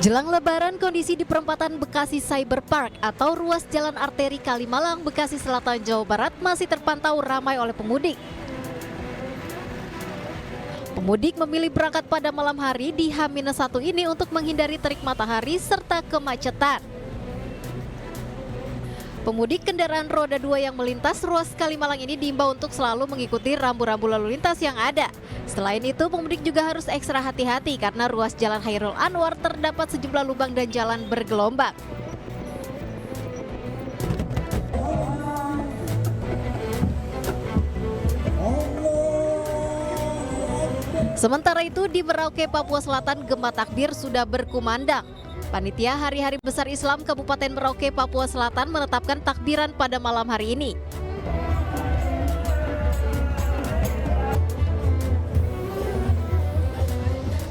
Jelang Lebaran, kondisi di perempatan Bekasi Cyber Park atau ruas jalan arteri Kalimalang, Bekasi Selatan, Jawa Barat masih terpantau ramai oleh pemudik. Pemudik memilih berangkat pada malam hari di H-1 ini untuk menghindari terik matahari serta kemacetan. Pemudik kendaraan roda 2 yang melintas ruas Kalimalang ini diimbau untuk selalu mengikuti rambu-rambu lalu lintas yang ada. Selain itu, pemudik juga harus ekstra hati-hati karena ruas Jalan Hairul Anwar terdapat sejumlah lubang dan jalan bergelombang. Sementara itu, di Merauke, Papua Selatan, Gema Takbir sudah berkumandang. Panitia Hari-Hari Besar Islam Kabupaten Merauke, Papua Selatan menetapkan takbiran pada malam hari ini.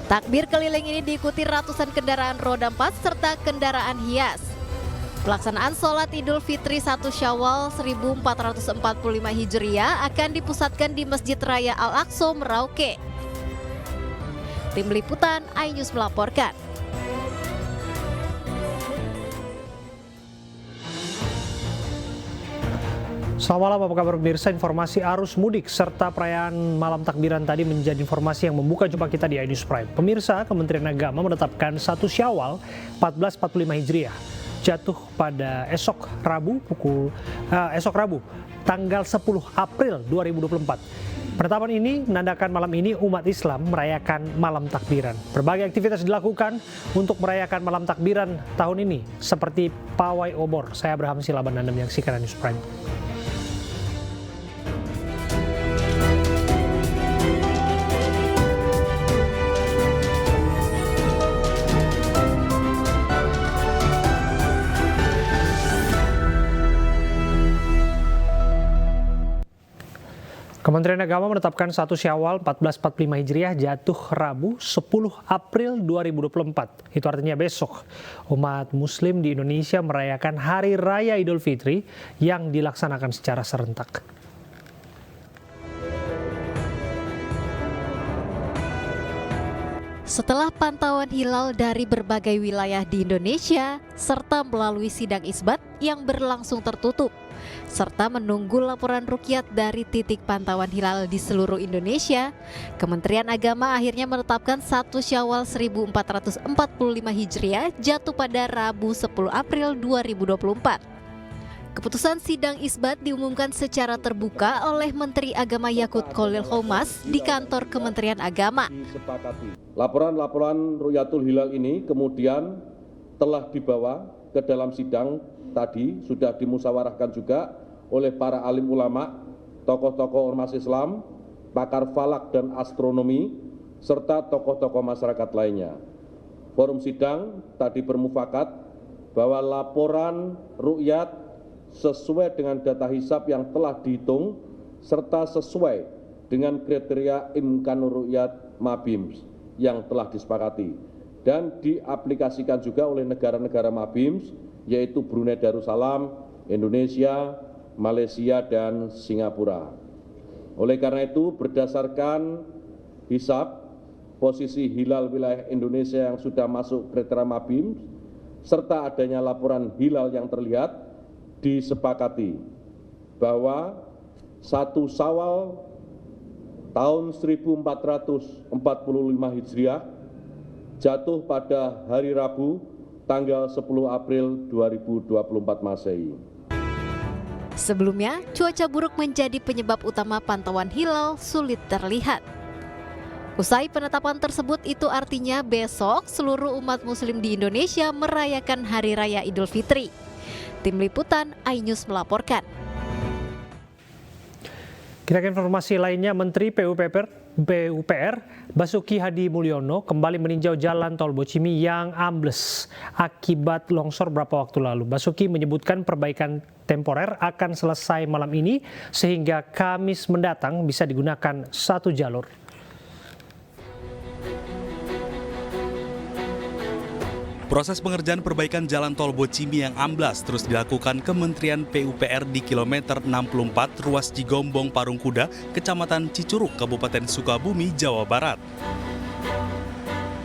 Takbir keliling ini diikuti ratusan kendaraan roda 4 serta kendaraan hias. Pelaksanaan sholat Idul Fitri 1 Syawal 1445 Hijriah akan dipusatkan di Masjid Raya Al-Aqsa, Merauke. Tim Liputan iNews melaporkan. Selamat malam, apa kabar pemirsa? Informasi arus mudik serta perayaan malam takbiran tadi menjadi informasi yang membuka jumpa kita di iNews Prime. Pemirsa, Kementerian Agama menetapkan 1 Syawal 1445 Hijriah jatuh pada esok Rabu tanggal 10 April 2024. Penetapan ini menandakan malam ini umat Islam merayakan malam takbiran. Berbagai aktivitas dilakukan untuk merayakan malam takbiran tahun ini seperti pawai obor. Saya Abraham Silaban, Anda menyaksikan iNews Prime. Kementerian Agama menetapkan 1 Syawal 1445 Hijriah jatuh Rabu 10 April 2024. Itu artinya besok umat Muslim di Indonesia merayakan Hari Raya Idul Fitri yang dilaksanakan secara serentak. Setelah pantauan hilal dari berbagai wilayah di Indonesia, serta melalui sidang isbat yang berlangsung tertutup, serta menunggu laporan ruqyat dari titik pantauan hilal di seluruh Indonesia, Kementerian Agama akhirnya menetapkan 1 Syawal 1445 Hijriah jatuh pada Rabu 10 April 2024. Keputusan sidang isbat diumumkan secara terbuka oleh Menteri Agama Yakut Khalil Qomas di kantor Kementerian Agama. Laporan-laporan Ruqyatul Hilal ini kemudian telah dibawa ke dalam sidang tadi, sudah dimusyawarahkan juga oleh para alim ulama, tokoh-tokoh ormas Islam, pakar falak dan astronomi, serta tokoh-tokoh masyarakat lainnya. Forum sidang tadi bermufakat bahwa laporan ruqyat sesuai dengan data hisab yang telah dihitung serta sesuai dengan kriteria Imkanur Ruqyat Mabims yang telah disepakati dan diaplikasikan juga oleh negara-negara Mabims yaitu Brunei Darussalam, Indonesia, Malaysia, dan Singapura. Oleh karena itu, berdasarkan hisab posisi hilal wilayah Indonesia yang sudah masuk kriteria Mabims serta adanya laporan hilal yang terlihat, disepakati bahwa 1 Syawal tahun 1445 Hijriah jatuh pada hari Rabu tanggal 10 April 2024 Masehi. Sebelumnya, cuaca buruk menjadi penyebab utama pantauan hilal sulit terlihat. Usai penetapan tersebut, itu artinya besok seluruh umat Muslim di Indonesia merayakan Hari Raya Idul Fitri. Tim Liputan iNews melaporkan. Kita ke informasi lainnya, Menteri PUPR Basuki Hadi Mulyono kembali meninjau jalan tol Bocimi yang ambles akibat longsor beberapa waktu lalu. Basuki menyebutkan perbaikan temporer akan selesai malam ini sehingga Kamis mendatang bisa digunakan satu jalur. Proses pengerjaan perbaikan jalan tol Bocimi yang amblas terus dilakukan Kementerian PUPR di kilometer 64 ruas Cigombong Parungkuda, Kecamatan Cicurug, Kabupaten Sukabumi, Jawa Barat.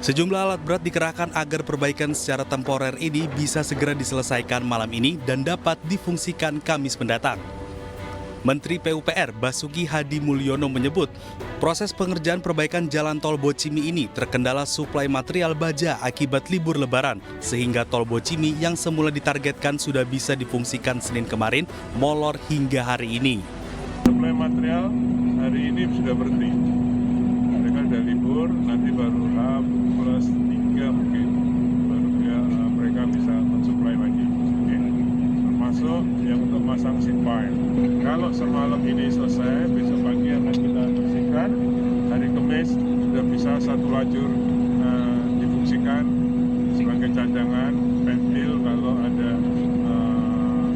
Sejumlah alat berat dikerahkan agar perbaikan secara temporer ini bisa segera diselesaikan malam ini dan dapat difungsikan Kamis mendatang. Menteri PUPR Basuki Hadi Mulyono menyebut, proses pengerjaan perbaikan jalan tol Bocimi ini terkendala suplai material baja akibat libur Lebaran, sehingga tol Bocimi yang semula ditargetkan sudah bisa difungsikan Senin kemarin, molor hingga hari ini. Suplai material hari ini sudah berhenti. Mereka sudah libur, nanti baru H+3 mungkin, baru mereka bisa mensuplai lagi. Termasuk yang untuk masang seat pile. Kalau semalam ini selesai, besok pagi akan kita bersihkan. Hari Kamis sudah bisa satu lajur difungsikan sebagai cadangan pentil kalau ada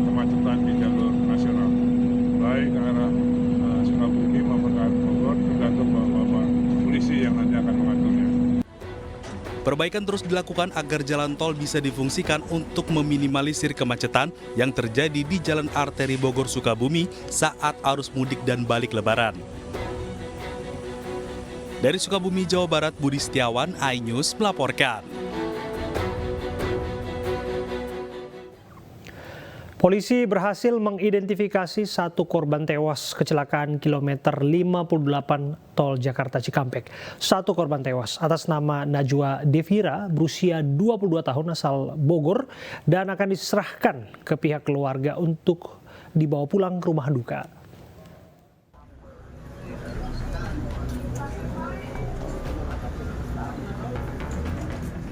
kemacetan di jalur nasional. Baik ke arah Sukabumi maupun ke arah Bogor, tergantung bapak polisi yang nanti akan mengaturnya. Perbaikan terus dilakukan agar jalan tol bisa difungsikan untuk meminimalisir kemacetan yang terjadi di Jalan Arteri Bogor-Sukabumi saat arus mudik dan balik Lebaran. Dari Sukabumi, Jawa Barat, Budi Setiawan, iNews melaporkan. Polisi berhasil mengidentifikasi satu korban tewas kecelakaan kilometer 58 tol Jakarta Cikampek. Satu korban tewas atas nama Najwa Devira berusia 22 tahun asal Bogor dan akan diserahkan ke pihak keluarga untuk dibawa pulang ke rumah duka.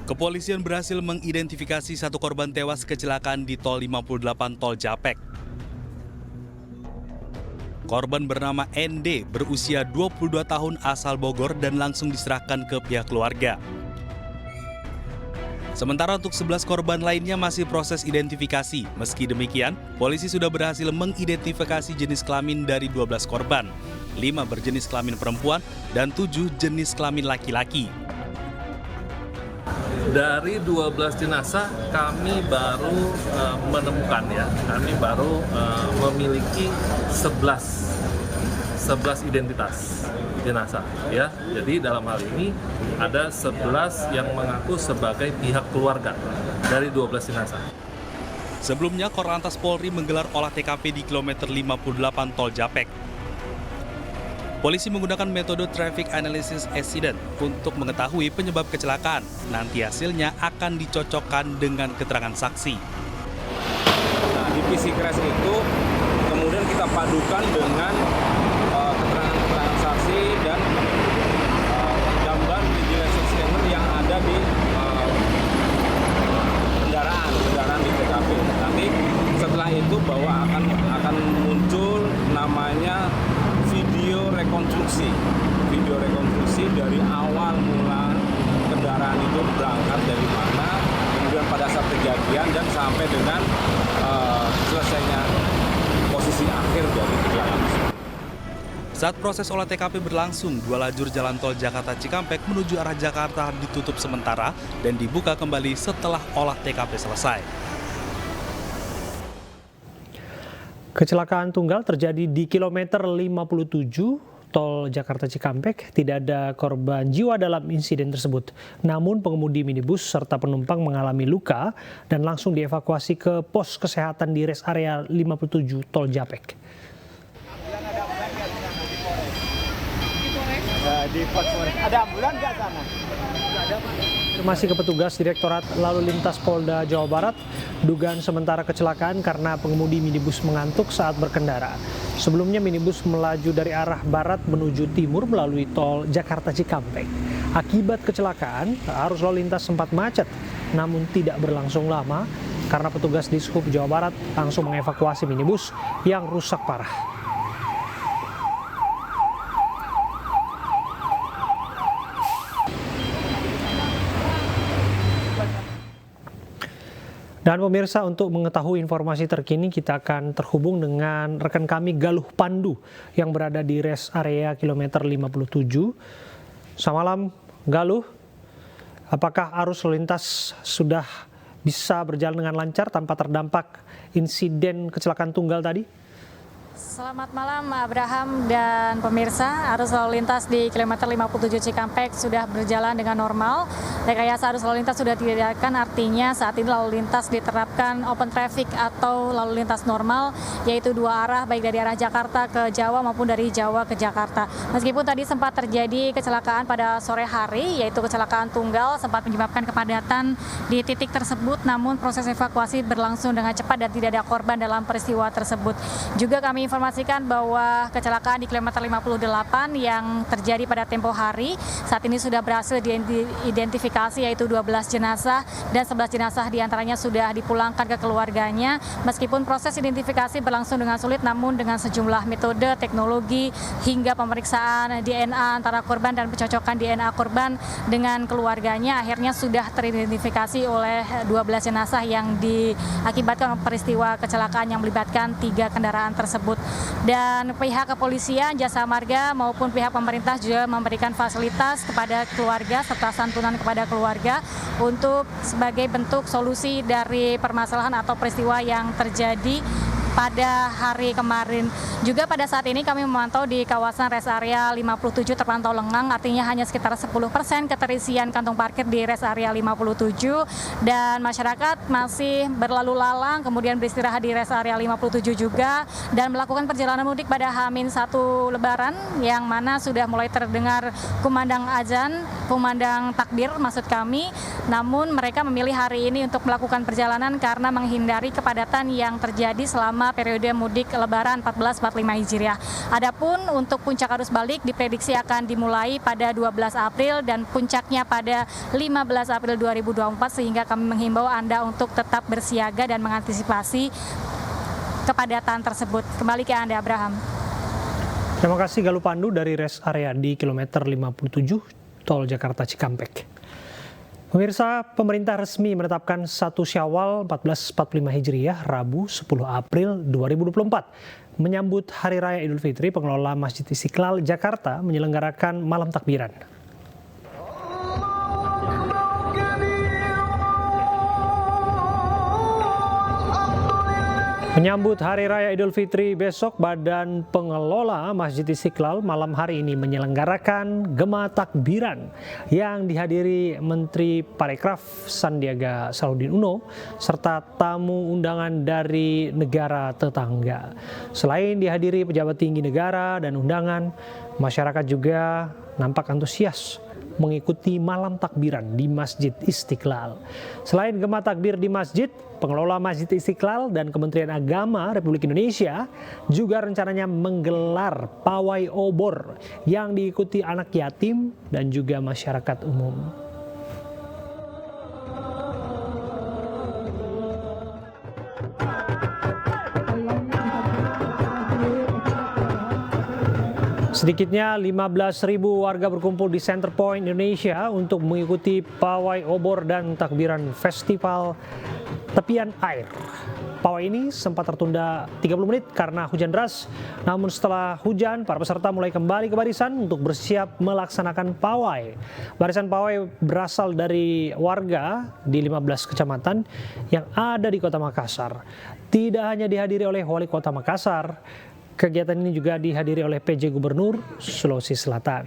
Kepolisian berhasil mengidentifikasi satu korban tewas kecelakaan di tol 58 tol Japek. Korban bernama ND berusia 22 tahun asal Bogor dan langsung diserahkan ke pihak keluarga. Sementara untuk 11 korban lainnya masih proses identifikasi. Meski demikian, polisi sudah berhasil mengidentifikasi jenis kelamin dari 12 korban. 5 berjenis kelamin perempuan dan 7 jenis kelamin laki-laki. Dari 12 jenazah kami baru menemukan kami baru memiliki 11 identitas jenazah ya. Jadi dalam hal ini ada 11 yang mengaku sebagai pihak keluarga dari 12 jenazah. Sebelumnya Korlantas Polri menggelar olah TKP di kilometer 58 tol Japek. Polisi menggunakan metode Traffic Analysis Accident untuk mengetahui penyebab kecelakaan. Nanti hasilnya akan dicocokkan dengan keterangan saksi. Nah, di PC crash itu kemudian kita padukan dengan keterangan saksi dan gambar vigilance scanner yang ada di kendaraan di TKP. Nanti setelah itu bahwa akan muncul namanya video rekonstruksi dari awal mula kendaraan itu berangkat dari mana, kemudian pada saat kejadian dan sampai dengan selesainya posisi akhir dari kecelakaan. Saat proses olah TKP berlangsung, 2 lajur jalan tol Jakarta Cikampek menuju arah Jakarta ditutup sementara dan dibuka kembali setelah olah TKP selesai. Kecelakaan tunggal terjadi di kilometer 57 tol Jakarta Cikampek. Tidak ada korban jiwa dalam insiden tersebut. Namun pengemudi minibus serta penumpang mengalami luka dan langsung dievakuasi ke pos kesehatan di rest area 57 tol Japek. Ada ambulan nggak sana? Masih ke petugas Direktorat Lalu Lintas Polda Jawa Barat, dugaan sementara kecelakaan karena pengemudi minibus mengantuk saat berkendara. Sebelumnya minibus melaju dari arah barat menuju timur melalui tol Jakarta Cikampek. Akibat kecelakaan, arus lalu lintas sempat macet, namun tidak berlangsung lama karena petugas Dishub Jawa Barat langsung mengevakuasi minibus yang rusak parah. Dan pemirsa, untuk mengetahui informasi terkini kita akan terhubung dengan rekan kami Galuh Pandu yang berada di rest area kilometer 57. Selamat malam Galuh, apakah arus lalu lintas sudah bisa berjalan dengan lancar tanpa terdampak insiden kecelakaan tunggal tadi? Selamat malam Abraham dan pemirsa. Arus lalu lintas di kilometer 57 Cikampek sudah berjalan dengan normal. Rekayasa arus lalu lintas sudah diadakan, artinya saat ini lalu lintas diterapkan open traffic atau lalu lintas normal, yaitu dua arah baik dari arah Jakarta ke Jawa maupun dari Jawa ke Jakarta. Meskipun tadi sempat terjadi kecelakaan pada sore hari, yaitu kecelakaan tunggal sempat menyebabkan kepadatan di titik tersebut, namun proses evakuasi berlangsung dengan cepat dan tidak ada korban dalam peristiwa tersebut. Juga kami informasikan bahwa kecelakaan di kilometer 58 yang terjadi pada tempo hari saat ini sudah berhasil diidentifikasi, yaitu 12 jenazah dan 11 jenazah diantaranya sudah dipulangkan ke keluarganya. Meskipun proses identifikasi berlangsung dengan sulit, namun dengan sejumlah metode, teknologi hingga pemeriksaan DNA antara korban dan pencocokan DNA korban dengan keluarganya, akhirnya sudah teridentifikasi oleh 12 jenazah yang diakibatkan peristiwa kecelakaan yang melibatkan 3 kendaraan tersebut. Dan pihak kepolisian, jasa marga maupun pihak pemerintah juga memberikan fasilitas kepada keluarga serta santunan kepada keluarga untuk sebagai bentuk solusi dari permasalahan atau peristiwa yang terjadi pada hari kemarin. Juga pada saat ini kami memantau di kawasan rest area 57 terpantau lengang, artinya hanya sekitar 10% keterisian kantong parkir di rest area 57, dan masyarakat masih berlalu lalang kemudian beristirahat di rest area 57 juga dan melakukan perjalanan mudik pada H-1 Lebaran, yang mana sudah mulai terdengar kumandang azan, kumandang takbir maksud kami. Namun mereka memilih hari ini untuk melakukan perjalanan karena menghindari kepadatan yang terjadi selama periode mudik Lebaran 1445 Hijriah. Adapun untuk puncak arus balik diprediksi akan dimulai pada 12 April dan puncaknya pada 15 April 2024, sehingga kami menghimbau Anda untuk tetap bersiaga dan mengantisipasi kepadatan tersebut. Kembali ke Anda, Abraham. Terima kasih Galuh Pandu dari rest area di kilometer 57 Tol Jakarta Cikampek. Pemirsa, pemerintah resmi menetapkan 1 Syawal 1445 Hijriah, Rabu 10 April 2024. Menyambut Hari Raya Idul Fitri, pengelola Masjid Istiqlal Jakarta menyelenggarakan malam takbiran. Menyambut Hari Raya Idul Fitri besok, Badan Pengelola Masjid Istiqlal malam hari ini menyelenggarakan Gema Takbiran yang dihadiri Menteri Parekraf Sandiaga Salahuddin Uno serta tamu undangan dari negara tetangga. Selain dihadiri pejabat tinggi negara dan undangan, masyarakat juga nampak antusias mengikuti malam takbiran di Masjid Istiqlal. Selain Gema Takbir di masjid, pengelola Masjid Istiqlal dan Kementerian Agama Republik Indonesia juga rencananya menggelar pawai obor yang diikuti anak yatim dan juga masyarakat umum. Sedikitnya 15.000 warga berkumpul di Center Point Indonesia untuk mengikuti pawai obor dan takbiran Festival Tepian Air. Pawai ini sempat tertunda 30 menit karena hujan deras, namun setelah hujan, para peserta mulai kembali ke barisan untuk bersiap melaksanakan pawai. Barisan pawai berasal dari warga di 15 kecamatan yang ada di Kota Makassar. Tidak hanya dihadiri oleh Wali Kota Makassar, kegiatan ini juga dihadiri oleh PJ Gubernur Sulawesi Selatan.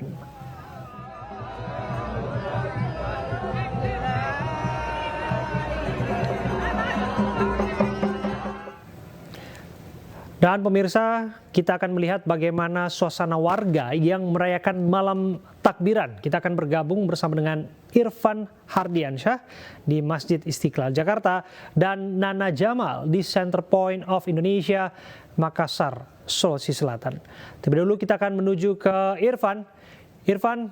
Dan pemirsa, kita akan melihat bagaimana suasana warga yang merayakan malam takbiran. Kita akan bergabung bersama dengan Irfan Hardiansyah di Masjid Istiqlal Jakarta dan Nana Jamal di Center Point of Indonesia, Makassar, Sulawesi Selatan. Terlebih dahulu kita akan menuju ke Irfan. Irfan,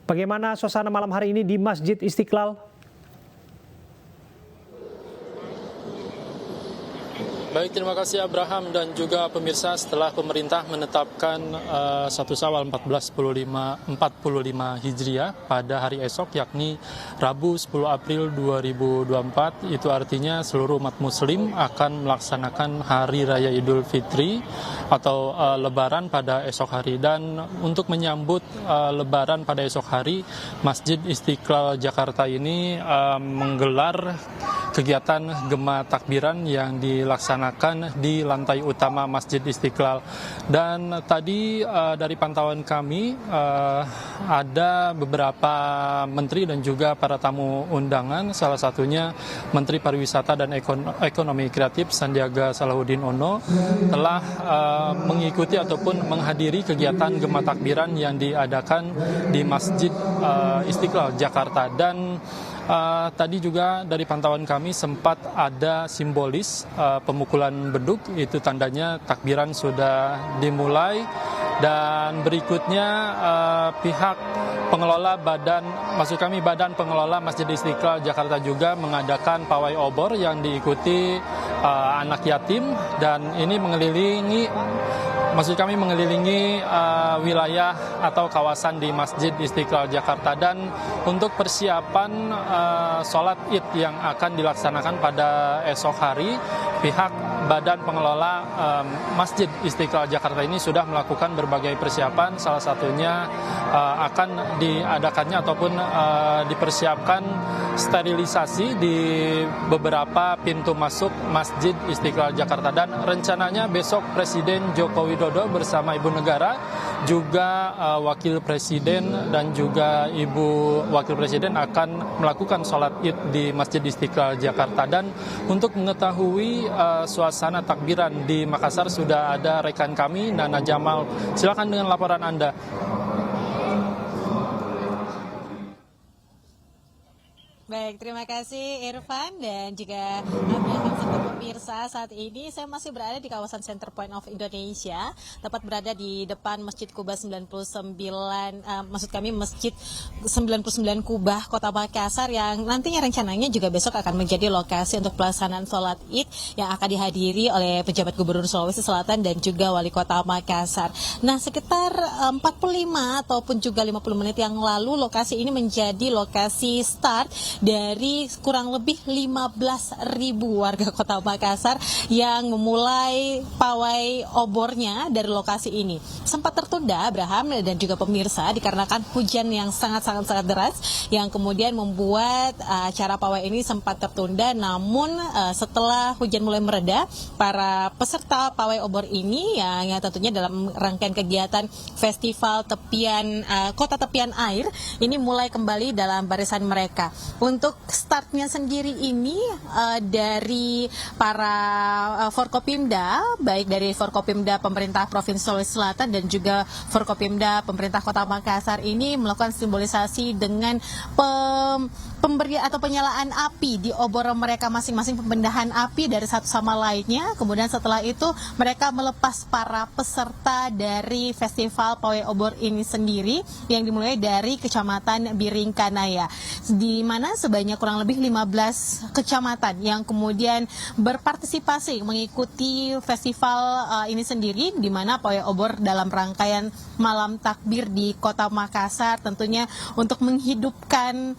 bagaimana suasana malam hari ini di Masjid Istiqlal? Baik, terima kasih Abraham dan juga pemirsa. Setelah pemerintah menetapkan 1 Syawal 1445 Hijriah pada hari esok, yakni Rabu 10 April 2024, itu artinya seluruh umat muslim akan melaksanakan Hari Raya Idul Fitri atau Lebaran pada esok hari. Dan untuk menyambut Lebaran pada esok hari, Masjid Istiqlal Jakarta ini menggelar kegiatan Gema Takbiran yang dilaksanakan di lantai utama Masjid Istiqlal. Dan tadi dari pantauan kami ada beberapa menteri dan juga para tamu undangan, salah satunya Menteri Pariwisata dan Ekonomi Kreatif Sandiaga Salahuddin Uno telah mengikuti ataupun menghadiri kegiatan Gema Takbiran yang diadakan di Masjid Istiqlal Jakarta. Dan tadi juga dari pantauan kami sempat ada simbolis pemukulan beduk, itu tandanya takbiran sudah dimulai. Dan berikutnya pihak pengelola Badan Pengelola Masjid Istiqlal Jakarta juga mengadakan pawai obor yang diikuti anak yatim, dan ini mengelilingi wilayah atau kawasan di Masjid Istiqlal Jakarta. Dan untuk persiapan sholat Id yang akan dilaksanakan pada esok hari, pihak Badan Pengelola Masjid Istiqlal Jakarta ini sudah melakukan berbagai persiapan, salah satunya akan diadakannya ataupun dipersiapkan sterilisasi di beberapa pintu masuk Masjid Istiqlal Jakarta. Dan rencananya besok Presiden Joko Widodo bersama Ibu Negara, juga Wakil Presiden dan juga Ibu Wakil Presiden akan melakukan sholat Id di Masjid Istiqlal Jakarta. Dan untuk mengetahui suasana takbiran di Makassar sudah ada rekan kami Nana Jamal. Silakan dengan laporan Anda. Baik, terima kasih Irfan dan juga Abraham serta pemirsa. Saat ini saya masih berada di kawasan Center Point of Indonesia, tepat berada di depan Masjid Kubah 99, Masjid 99 Kubah Kota Makassar, yang nantinya rencananya juga besok akan menjadi lokasi untuk pelaksanaan sholat Id yang akan dihadiri oleh pejabat Gubernur Sulawesi Selatan dan juga Wali Kota Makassar. Nah, sekitar 45 ataupun juga 50 menit yang lalu lokasi ini menjadi lokasi start dari kurang lebih 15.000 warga Kota Makassar yang memulai pawai obornya dari lokasi ini. Sempat tertunda, Abraham dan juga pemirsa, dikarenakan hujan yang sangat deras yang kemudian membuat acara pawai ini sempat tertunda. Namun setelah hujan mulai mereda, para peserta pawai obor ini yang tentunya dalam rangkaian kegiatan festival kota tepian air ini mulai kembali dalam barisan mereka. Untuk startnya sendiri ini dari para Forkopimda, baik dari Forkopimda pemerintah Provinsi Sulawesi Selatan dan juga Forkopimda pemerintah Kota Makassar ini melakukan simbolisasi dengan pemberian atau penyalaan api di obor mereka masing-masing, pembendahan api dari satu sama lainnya. Kemudian setelah itu mereka melepas para peserta dari festival pawai obor ini sendiri yang dimulai dari Kecamatan Biringkanaya, di mana sebanyak kurang lebih 15 kecamatan yang kemudian berpartisipasi mengikuti festival ini sendiri, di mana pawai obor dalam rangkaian malam takbir di Kota Makassar tentunya untuk menghidupkan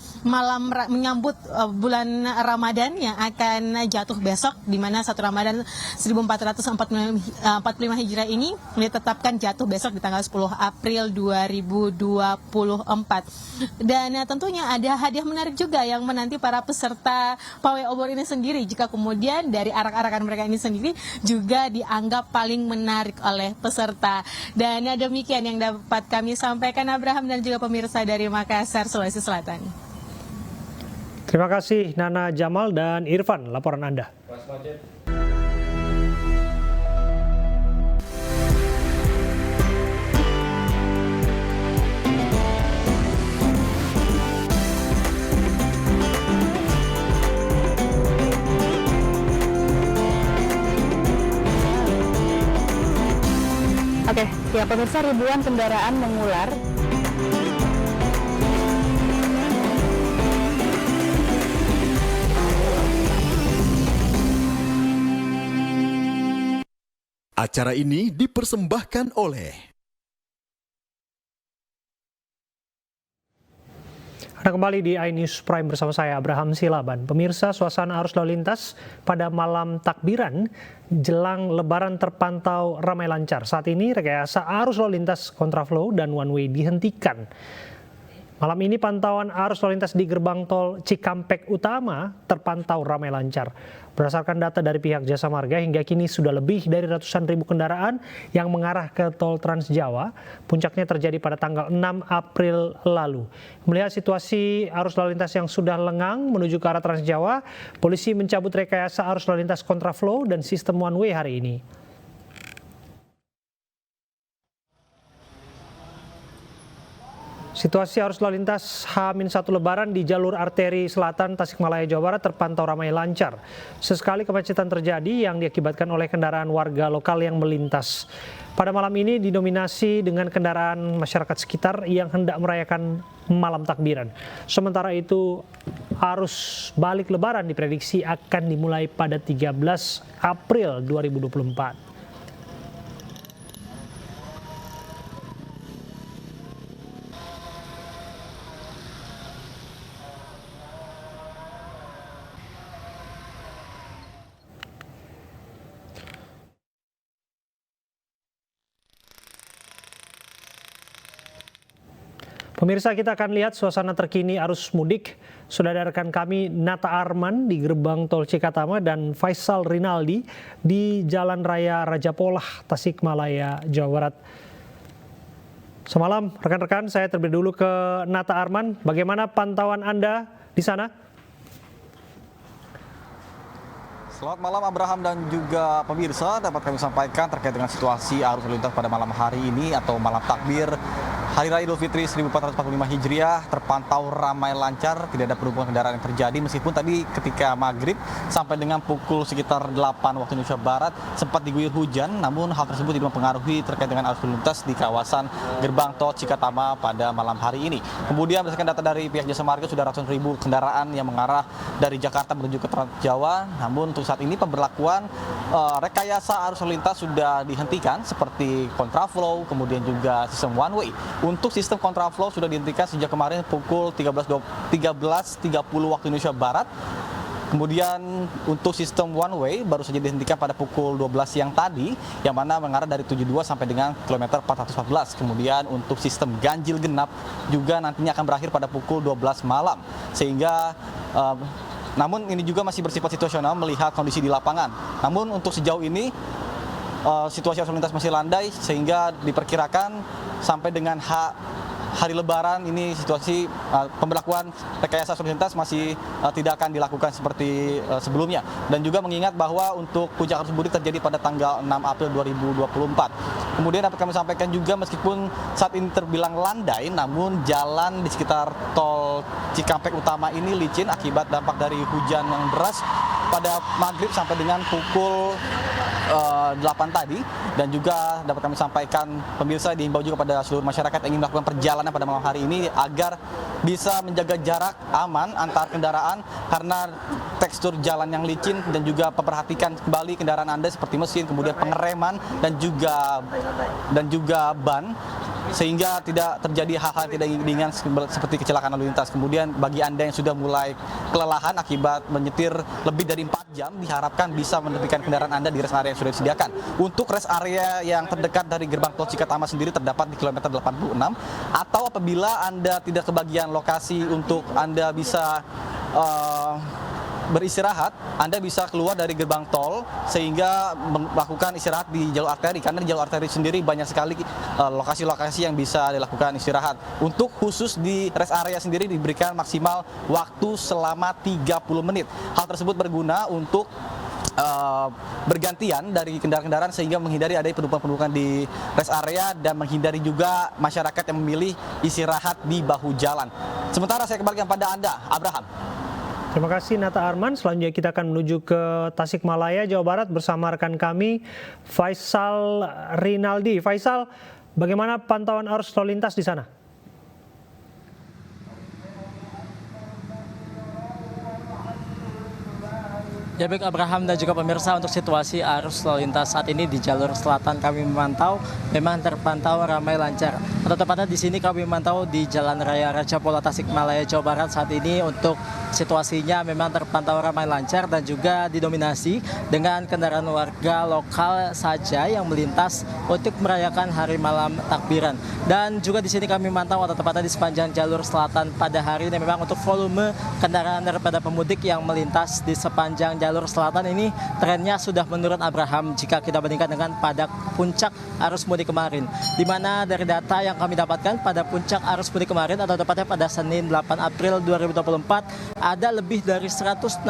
menyambut bulan Ramadan yang akan jatuh besok, di mana 1 Ramadan 1445 Hijriah ini ditetapkan jatuh besok di tanggal 10 April 2024. Dan tentunya ada hadiah menarik juga yang menanti para peserta pawai obor ini sendiri, jika kemudian dari arak-arakan mereka ini sendiri juga dianggap paling menarik oleh peserta. Dan demikian yang dapat kami sampaikan, Abraham dan juga pemirsa dari Makassar, Sulawesi Selatan. Terima kasih Nana Jamal dan Irfan, laporan Anda. Oke, ya pemirsa, ribuan kendaraan mengular Acara ini dipersembahkan oleh Anda kembali di iNews Prime bersama saya Abraham Silaban. Pemirsa, suasana arus lalu lintas pada malam takbiran jelang Lebaran terpantau ramai lancar. Saat ini rekayasa arus lalu lintas kontraflow dan one way dihentikan. Malam ini pantauan arus lalu lintas di gerbang tol Cikampek Utama terpantau ramai lancar. Berdasarkan data dari pihak Jasa Marga, hingga kini sudah lebih dari ratusan ribu kendaraan yang mengarah ke tol Trans Jawa. Puncaknya terjadi pada tanggal 6 April lalu. Melihat situasi arus lalu lintas yang sudah lengang menuju ke arah Trans Jawa, polisi mencabut rekayasa arus lalu lintas kontraflow dan sistem one way hari ini. Situasi arus lalu lintas H-1 Lebaran di jalur arteri selatan Tasikmalaya, Jawa Barat terpantau ramai lancar. Sesekali kemacetan terjadi yang diakibatkan oleh kendaraan warga lokal yang melintas. Pada malam ini didominasi dengan kendaraan masyarakat sekitar yang hendak merayakan malam takbiran. Sementara itu arus balik Lebaran diprediksi akan dimulai pada 13 April 2024. Pemirsa, kita akan lihat suasana terkini arus mudik. Sudah ada rekan kami Nata Arman di gerbang tol Cikatama dan Faisal Rinaldi di Jalan Raya Raja Polah, Tasikmalaya, Jawa Barat. Semalam rekan-rekan, saya terlebih dulu ke Nata Arman. Bagaimana pantauan Anda di sana? Selamat malam Abraham dan juga pemirsa, dapat kami sampaikan terkait dengan situasi arus lalu lintas pada malam hari ini atau malam takbir Hari Raya Idul Fitri 1445 Hijriah terpantau ramai lancar, tidak ada penumpukan kendaraan yang terjadi meskipun tadi ketika maghrib sampai dengan pukul sekitar 8 waktu Indonesia Barat sempat diguyur hujan, namun hal tersebut tidak mempengaruhi terkait dengan arus lalu lintas di kawasan gerbang tol Cikatama pada malam hari ini. Kemudian berdasarkan data dari pihak Jasa Marga sudah ratusan ribu kendaraan yang mengarah dari Jakarta menuju ke Trans Jawa, namun untuk saat ini pemberlakuan rekayasa arus lalu lintas sudah dihentikan seperti kontraflow, kemudian juga sistem one way. Untuk sistem kontraflow sudah dihentikan sejak kemarin pukul 13.30 waktu Indonesia Barat. Kemudian untuk sistem one way baru saja dihentikan pada pukul 12 siang tadi, yang mana mengarah dari 72 sampai dengan kilometer 414. Kemudian untuk sistem ganjil genap juga nantinya akan berakhir pada pukul 12 malam. Sehingga namun ini juga masih bersifat situasional melihat kondisi di lapangan. Namun untuk sejauh ini situasi arus lalu lintas masih landai sehingga diperkirakan sampai dengan hari Lebaran ini situasi pemberlakuan rekayasa arus lalu lintas masih tidak akan dilakukan seperti sebelumnya. Dan juga mengingat bahwa untuk puncak arus mudik terjadi pada tanggal 6 April 2024. Kemudian dapat kami sampaikan juga meskipun saat ini terbilang landai, namun jalan di sekitar tol Cikampek Utama ini licin akibat dampak dari hujan yang deras pada maghrib sampai dengan pukul 8 tadi. Dan juga dapat kami sampaikan pemirsa, diimbau juga pada seluruh masyarakat yang ingin melakukan perjalanan pada malam hari ini agar bisa menjaga jarak aman antar kendaraan karena tekstur jalan yang licin, dan juga memperhatikan kembali kendaraan Anda seperti mesin, kemudian pengereman dan juga ban, sehingga tidak terjadi hal-hal tidak diinginkan seperti kecelakaan lalu lintas. Kemudian bagi Anda yang sudah mulai kelelahan akibat menyetir lebih dari 4 jam, diharapkan bisa menepikan kendaraan Anda di rest area yang sudah disediakan. Untuk rest area yang terdekat dari gerbang tol Cikatama sendiri terdapat di kilometer 86, atau apabila Anda tidak kebagian lokasi untuk Anda bisa beristirahat, Anda bisa keluar dari gerbang tol sehingga melakukan istirahat di jalur arteri, karena di jalur arteri sendiri banyak sekali lokasi-lokasi yang bisa dilakukan istirahat. Untuk khusus di rest area sendiri diberikan maksimal waktu selama 30 menit. Hal tersebut berguna untuk bergantian dari kendaraan-kendaraan sehingga menghindari adanya penumpukan di rest area dan menghindari juga masyarakat yang memilih istirahat di bahu jalan. Sementara saya kembalikan pada Anda, Abraham. Terima kasih Nata Arman. Selanjutnya kita akan menuju ke Tasikmalaya, Jawa Barat bersama rekan kami Faisal Rinaldi. Faisal, bagaimana pantauan arus lalu lintas di sana? Ya baik Abraham dan juga pemirsa, untuk situasi arus lalu lintas saat ini di jalur selatan kami memantau memang terpantau ramai lancar. Atau tepatnya di sini kami memantau di Jalan Raya Raja Pola Tasikmalaya Jawa Barat saat ini untuk situasinya memang terpantau ramai lancar dan juga didominasi dengan kendaraan warga lokal saja yang melintas untuk merayakan hari malam takbiran. Dan juga di sini kami memantau atau tepatnya di sepanjang jalur selatan pada hari ini memang untuk volume kendaraan daripada pemudik yang melintas di sepanjang jalur selatan ini trennya sudah menurun Abraham jika kita bandingkan dengan pada puncak arus mudik kemarin, di mana dari data yang kami dapatkan pada puncak arus mudik kemarin atau tepatnya pada Senin 8 April 2024 ada lebih dari 160.000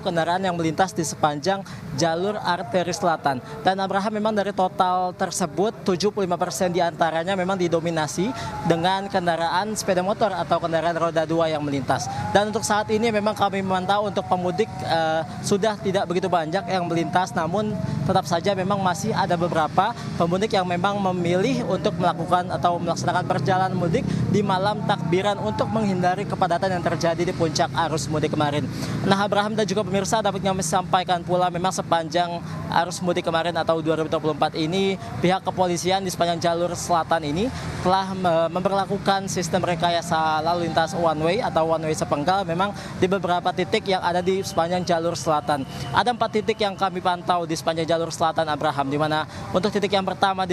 kendaraan yang melintas di sepanjang jalur arteri selatan. Dan Abraham memang dari total tersebut 75% diantaranya memang didominasi dengan kendaraan sepeda motor atau kendaraan roda 2 yang melintas. Dan untuk saat ini memang kami memantau untuk pemudik sudah tidak begitu banyak yang melintas, namun tetap saja memang masih ada beberapa pemudik yang memang memilih untuk melakukan atau melaksanakan perjalanan mudik di malam takbiran untuk menghindari kepadatan yang terjadi di puncak arus mudik kemarin. Nah Abraham dan juga pemirsa, dapat kami sampaikan pula memang sepanjang arus mudik kemarin atau 2024 ini pihak kepolisian di sepanjang jalur selatan ini telah memberlakukan sistem rekayasa lalu lintas one way atau one way sepenggal memang di beberapa titik yang ada di sepanjang jalur selatan. Ada 4 titik yang kami pantau di sepanjang jalur selatan Abraham, di mana untuk titik yang pertama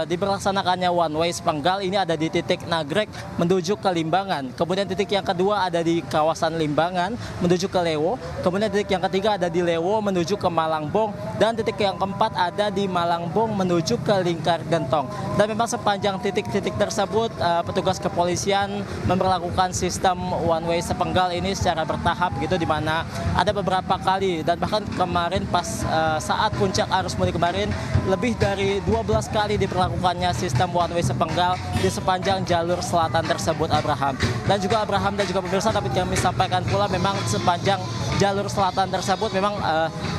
diberlaksanakannya one way sepenggal ini ada di titik Nagrek menuju ke Limbangan. Kemudian titik yang kedua ada di kawasan Limbangan menuju ke Lewo. Kemudian titik yang ketiga ada di Lewo menuju ke Malangbong, dan titik yang keempat ada di Malangbong menuju ke Lingkar Gentong. Dan memang sepanjang titik-titik tersebut petugas kepolisian memperlakukan sistem one way sepenggal ini secara bertahap gitu, di mana ada beberapa kali dan bahkan kemarin pas saat puncak arus mudik kemarin lebih dari 12 kali diperlakukannya sistem one way sepenggal di sepanjang jalur selatan tersebut Abraham. Dan juga Abraham dan juga pemirsa, dapat kami sampaikan pula memang sepanjang jalur selatan tersebut memang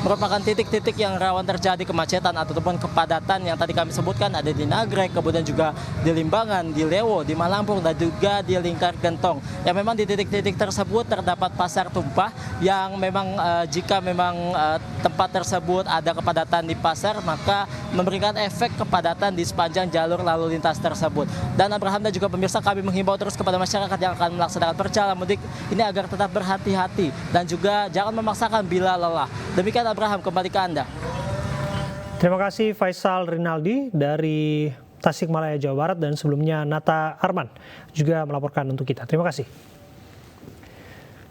merupakan titik-titik yang rawan terjadi kemacetan ataupun kepadatan yang tadi kami sebutkan ada di Nagrek, kemudian juga di Limbangan, di Lewo, di Malangbong, dan juga di Lingkar Gentong. Yang memang di titik-titik tersebut terdapat pasar tumpah yang memang jika memang tempat tersebut ada kepadatan di pasar, maka memberikan efek kepadatan di sepanjang jalur lalu lintas tersebut. Dan Abraham dan juga pemirsa, kami menghimbau terus kepada masyarakat yang akan melaksanakan perjalanan mudik ini agar tetap berhati-hati dan juga jangan memaksakan bila lelah. Demikian Abraham, kembali ke Anda. Terima kasih Faisal Rinaldi dari Tasikmalaya, Jawa Barat, dan sebelumnya Nata Arman juga melaporkan untuk kita. Terima kasih.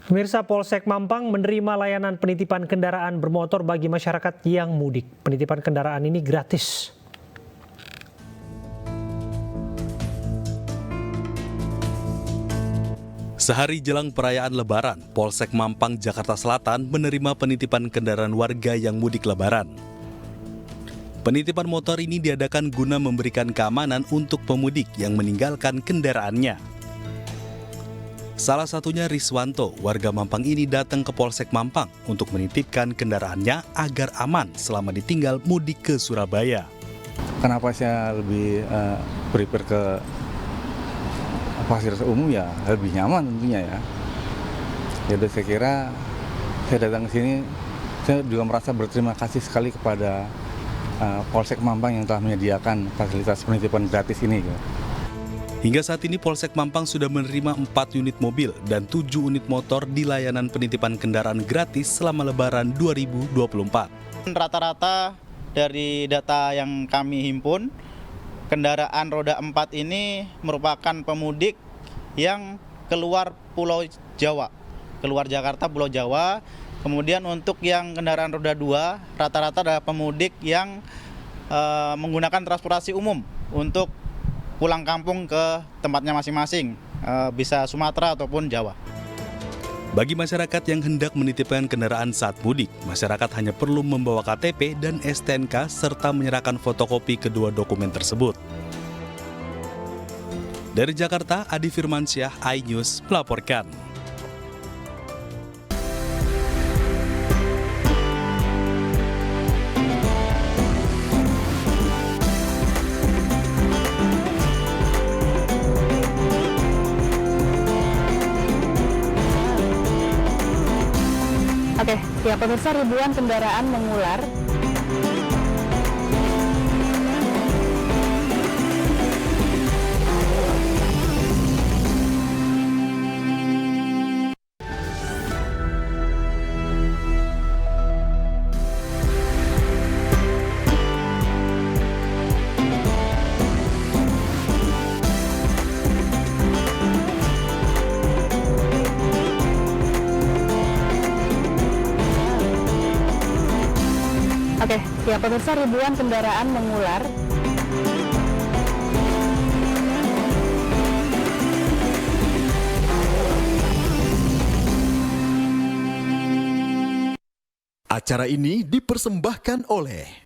Pemirsa, Polsek Mampang menerima layanan penitipan kendaraan bermotor bagi masyarakat yang mudik. Penitipan kendaraan ini gratis. Sehari jelang perayaan Lebaran, Polsek Mampang, Jakarta Selatan menerima penitipan kendaraan warga yang mudik Lebaran. Penitipan motor ini diadakan guna memberikan keamanan untuk pemudik yang meninggalkan kendaraannya. Salah satunya Riswanto, warga Mampang ini datang ke Polsek Mampang untuk menitipkan kendaraannya agar aman selama ditinggal mudik ke Surabaya. Kenapa saya lebih prepare ke fasilitas umum, ya lebih nyaman tentunya ya. Jadi saya kira saya datang ke sini, saya juga merasa berterima kasih sekali kepada Polsek Mampang yang telah menyediakan fasilitas penitipan gratis ini. Hingga saat ini Polsek Mampang sudah menerima 4 unit mobil dan 7 unit motor di layanan penitipan kendaraan gratis selama Lebaran 2024. Rata-rata dari data yang kami himpun, kendaraan roda 4 ini merupakan pemudik yang keluar Pulau Jawa, keluar Jakarta, Pulau Jawa. Kemudian untuk yang kendaraan roda 2, rata-rata adalah pemudik yang menggunakan transportasi umum untuk pulang kampung ke tempatnya masing-masing, bisa Sumatera ataupun Jawa. Bagi masyarakat yang hendak menitipkan kendaraan saat mudik, masyarakat hanya perlu membawa KTP dan STNK serta menyerahkan fotokopi kedua dokumen tersebut. Dari Jakarta, Adi Firmansyah, iNews melaporkan. Oke. Ya pemirsa, ribuan kendaraan mengular. Oke, ya pemirsa, ribuan kendaraan mengular. Acara ini dipersembahkan oleh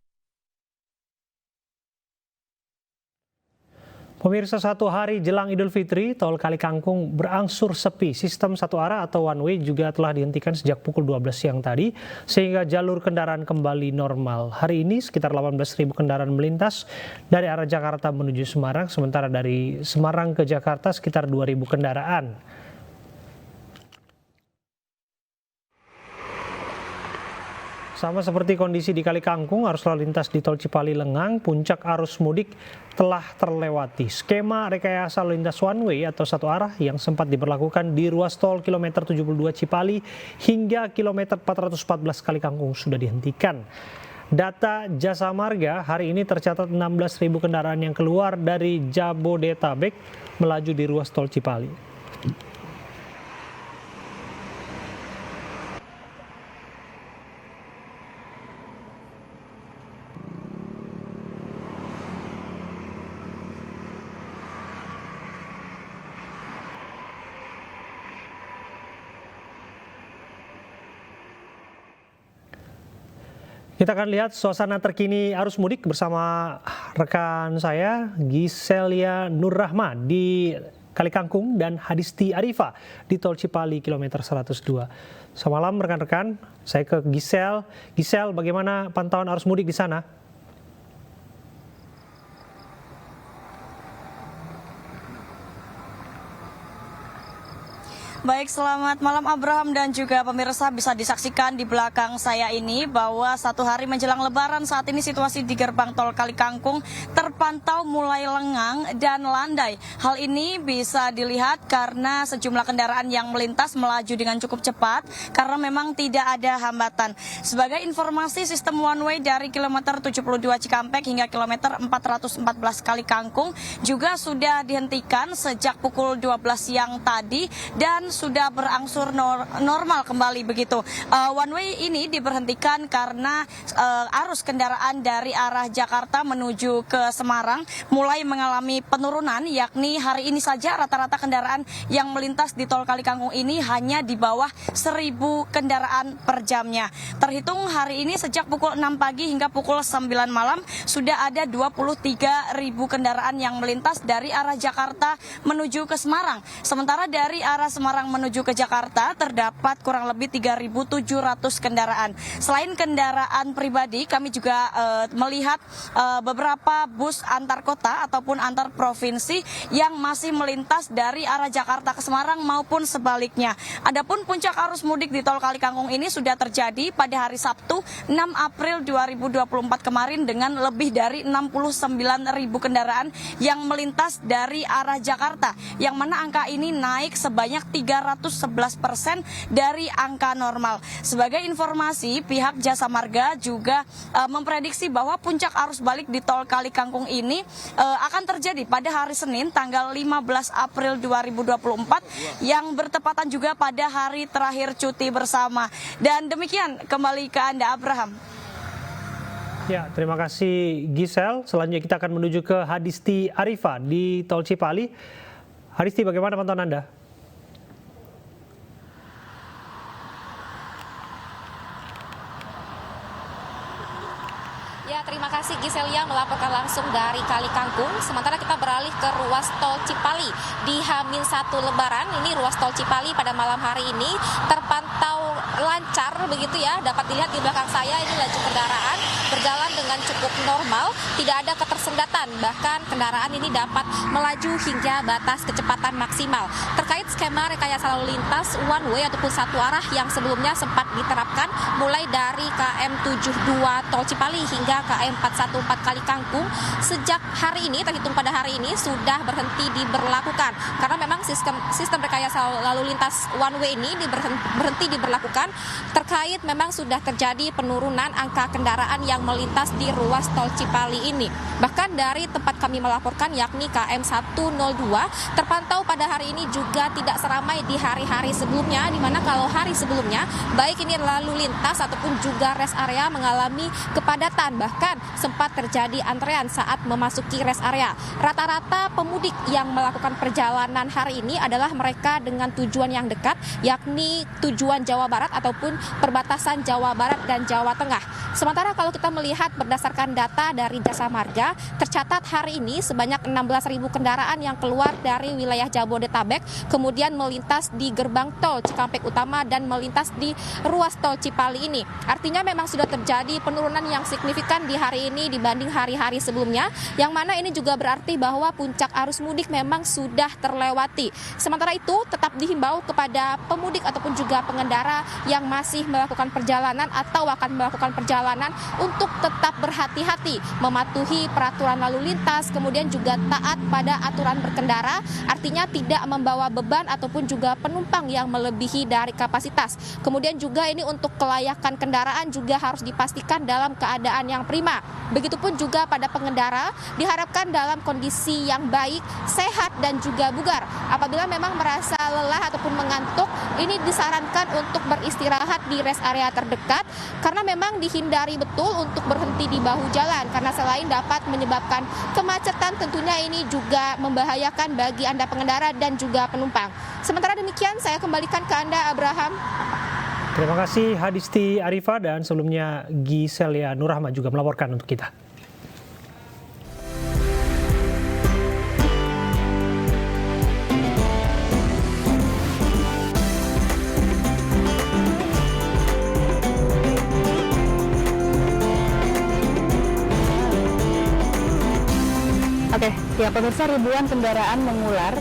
Pemirsa, satu hari jelang Idul Fitri, tol Kali Kangkung berangsur sepi. Sistem satu arah atau one way juga telah dihentikan sejak pukul 12 siang tadi, sehingga jalur kendaraan kembali normal. Hari ini sekitar 18.000 kendaraan melintas dari arah Jakarta menuju Semarang, sementara dari Semarang ke Jakarta sekitar 2.000 kendaraan. Sama seperti kondisi di Kali Kangkung, arus lalu lintas di tol Cipali Lengang, puncak arus mudik telah terlewati. Skema rekayasa lalu lintas one way atau satu arah yang sempat diberlakukan di ruas tol kilometer 72 Cipali hingga kilometer 414 Kali Kangkung sudah dihentikan. Data Jasa Marga, hari ini tercatat 16.000 kendaraan yang keluar dari Jabodetabek melaju di ruas tol Cipali. Kita akan lihat suasana terkini arus mudik bersama rekan saya Giselia Nurrahma di Kali Kangkung dan Hadisti Arifa di tol Cipali kilometer 102. Selamat malam rekan-rekan, saya ke Gisel. Gisel, bagaimana pantauan arus mudik di sana? Baik, selamat malam Abraham dan juga pemirsa. Bisa disaksikan di belakang saya ini bahwa satu hari menjelang Lebaran saat ini situasi di gerbang tol Kali Kangkung terpantau mulai lengang dan landai. Hal ini bisa dilihat karena sejumlah kendaraan yang melintas melaju dengan cukup cepat karena memang tidak ada hambatan. Sebagai informasi, sistem one way dari kilometer 72 Cikampek hingga kilometer 414 Kali Kangkung juga sudah dihentikan sejak pukul 12 siang tadi dan sudah berangsur normal kembali begitu. One way ini diberhentikan karena arus kendaraan dari arah Jakarta menuju ke Semarang mulai mengalami penurunan, yakni hari ini saja rata-rata kendaraan yang melintas di tol Kali Kangkung ini hanya di bawah 1.000 kendaraan per jamnya. Terhitung hari ini sejak pukul 6 pagi hingga pukul 9 malam sudah ada 23.000 kendaraan yang melintas dari arah Jakarta menuju ke Semarang. Sementara dari arah Semarang menuju ke Jakarta terdapat kurang lebih 3.700 kendaraan. Selain kendaraan pribadi, kami juga melihat beberapa bus antar kota ataupun antar provinsi yang masih melintas dari arah Jakarta ke Semarang maupun sebaliknya. Adapun puncak arus mudik di tol Kali Kangkung ini sudah terjadi pada hari Sabtu 6 April 2024 kemarin dengan lebih dari 69.000 kendaraan yang melintas dari arah Jakarta, yang mana angka ini naik sebanyak 311% dari angka normal. Sebagai informasi, pihak Jasa Marga juga memprediksi bahwa puncak arus balik di tol Kali Kangkung ini akan terjadi pada hari Senin tanggal 15 April 2024 yang bertepatan juga pada hari terakhir cuti bersama. Dan demikian, kembali ke Anda Abraham. Ya, terima kasih Gisel. Selanjutnya kita akan menuju ke Hadisti Arifa di tol Cipali. Hadisti, bagaimana pantauan Anda? Ya, terima kasih Giselia melaporkan langsung dari Kali Kangkung. Sementara kita beralih ke ruas tol Cipali di H-1 Lebaran. Ini ruas tol Cipali pada malam hari ini terpantau lancar begitu ya. Dapat dilihat di belakang saya ini laju kendaraan berjalan dengan cukup normal. Tidak ada ketersediaan Sendatan. Bahkan kendaraan ini dapat melaju hingga batas kecepatan maksimal. Terkait skema rekayasa lalu lintas one way ataupun satu arah yang sebelumnya sempat diterapkan mulai dari KM 72 Tol Cipali hingga KM 414 Kali Kangkung, sejak hari ini, terhitung pada hari ini, sudah berhenti diberlakukan. Karena memang sistem rekayasa lalu lintas one way ini berhenti diberlakukan terkait memang sudah terjadi penurunan angka kendaraan yang melintas di ruas Tol Cipali ini. Bahkan dari tempat kami melaporkan yakni KM 102 terpantau pada hari ini juga tidak seramai di hari-hari sebelumnya, di mana kalau hari sebelumnya baik ini lalu lintas ataupun juga rest area mengalami kepadatan, bahkan sempat terjadi antrean saat memasuki rest area. Rata-rata pemudik yang melakukan perjalanan hari ini adalah mereka dengan tujuan yang dekat, yakni tujuan Jawa Barat ataupun perbatasan Jawa Barat dan Jawa Tengah. Sementara kalau kita melihat berdasarkan data dari Jasa Marga, tercatat hari ini sebanyak 16.000 kendaraan yang keluar dari wilayah Jabodetabek, kemudian melintas di gerbang tol Cikampek Utama dan melintas di ruas tol Cipali ini. Artinya memang sudah terjadi penurunan yang signifikan di hari ini dibanding hari-hari sebelumnya, yang mana ini juga berarti bahwa puncak arus mudik memang sudah terlewati. Sementara itu, tetap dihimbau kepada pemudik ataupun juga pengendara yang masih melakukan perjalanan atau akan melakukan perjalanan untuk tetap berhati-hati, mematuhi peraturan lalu lintas, kemudian juga taat pada aturan berkendara, artinya tidak membawa beban ataupun juga penumpang yang melebihi dari kapasitas. Kemudian juga ini untuk kelayakan kendaraan juga harus dipastikan dalam keadaan yang prima. Begitupun juga pada pengendara diharapkan dalam kondisi yang baik, sehat dan juga bugar. Apabila memang merasa lelah ataupun mengantuk, ini disarankan untuk beristirahat di rest area terdekat karena memang dihindari betul untuk berhenti di bahu jalan karena selain dapat menyebabkan kemacetan, tentunya ini juga membahayakan bagi Anda pengendara dan juga penumpang. Sementara demikian, saya kembalikan ke Anda, Abraham. Terima kasih Hadisti Arifa, dan sebelumnya Giselia Nurrahma juga melaporkan untuk kita. Oke, ya pemirsa, ribuan kendaraan mengular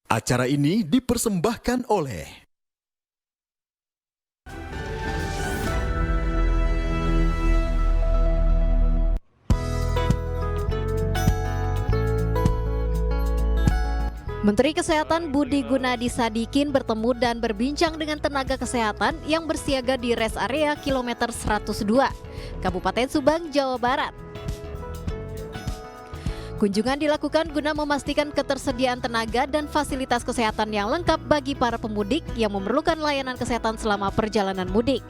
Acara ini dipersembahkan oleh Menteri Kesehatan Budi Gunadi Sadikin bertemu dan berbincang dengan tenaga kesehatan yang bersiaga di rest area kilometer 102, Kabupaten Subang, Jawa Barat. Kunjungan dilakukan guna memastikan ketersediaan tenaga dan fasilitas kesehatan yang lengkap bagi para pemudik yang memerlukan layanan kesehatan selama perjalanan mudik.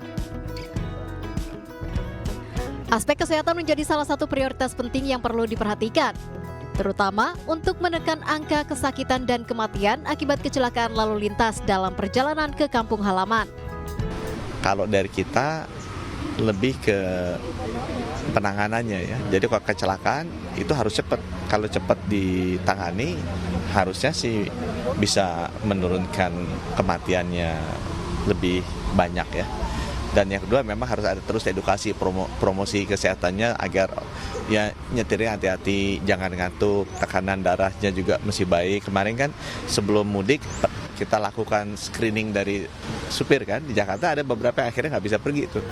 Aspek kesehatan menjadi salah satu prioritas penting yang perlu diperhatikan, terutama untuk menekan angka kesakitan dan kematian akibat kecelakaan lalu lintas dalam perjalanan ke kampung halaman. Kalau dari kita lebih ke penanganannya ya. Jadi kalau kecelakaan itu harus cepat. Kalau cepat ditangani harusnya sih bisa menurunkan kematiannya lebih banyak ya. Dan yang kedua memang harus ada terus edukasi promosi kesehatannya agar ya nyetirnya hati-hati, jangan ngantuk, tekanan darahnya juga mesti baik. Kemarin kan sebelum mudik kita lakukan screening dari supir kan, di Jakarta ada beberapa yang akhirnya nggak bisa pergi itu.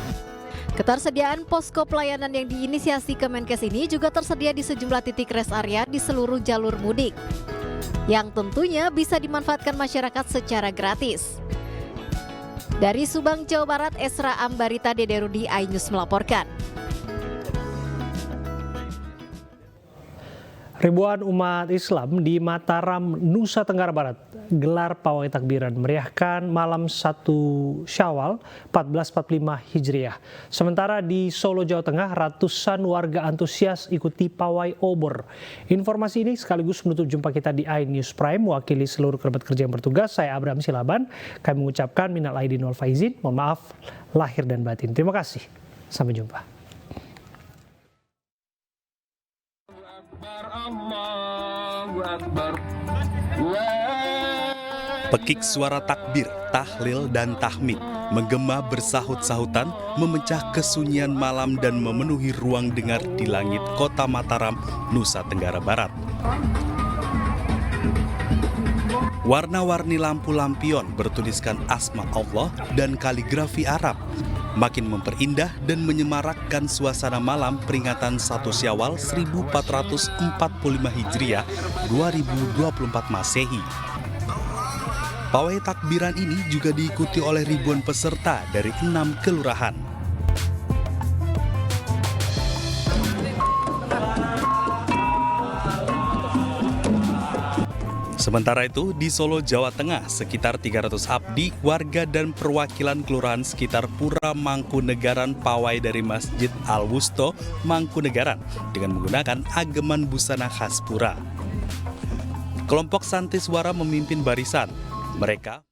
Ketersediaan posko pelayanan yang diinisiasi Kemenkes ini juga tersedia di sejumlah titik rest area di seluruh jalur mudik, yang tentunya bisa dimanfaatkan masyarakat secara gratis. Dari Subang, Jawa Barat, Esra Ambarita Dederudi, iNews melaporkan. Ribuan umat Islam di Mataram, Nusa Tenggara Barat gelar pawai takbiran meriahkan malam 1 Syawal 1445 Hijriah. Sementara di Solo, Jawa Tengah, ratusan warga antusias ikuti pawai obor. Informasi ini sekaligus menutup jumpa kita di iNews Prime. Mewakili seluruh kerabat kerja yang bertugas, saya Abraham Silaban. Kami mengucapkan minal aidin wal faizin, mohon maaf lahir dan batin. Terima kasih. Sampai jumpa. Allahu Akbar. Pekik suara takbir, tahlil, dan tahmid menggema bersahut-sahutan, memecah kesunyian malam dan memenuhi ruang dengar di langit kota Mataram, Nusa Tenggara Barat. Warna-warni lampu lampion bertuliskan asma Allah dan kaligrafi Arab makin memperindah dan menyemarakkan suasana malam peringatan 1 Syawal 1445 Hijriah 2024 Masehi. Pawai takbiran ini juga diikuti oleh ribuan peserta dari 6 kelurahan. Sementara itu, di Solo, Jawa Tengah, sekitar 300 abdi, warga dan perwakilan kelurahan sekitar Pura Mangkunegaran pawai dari Masjid Al-Wusto, Mangkunegaran, dengan menggunakan ageman busana khas Pura. Kelompok Santi Suara memimpin barisan. Mereka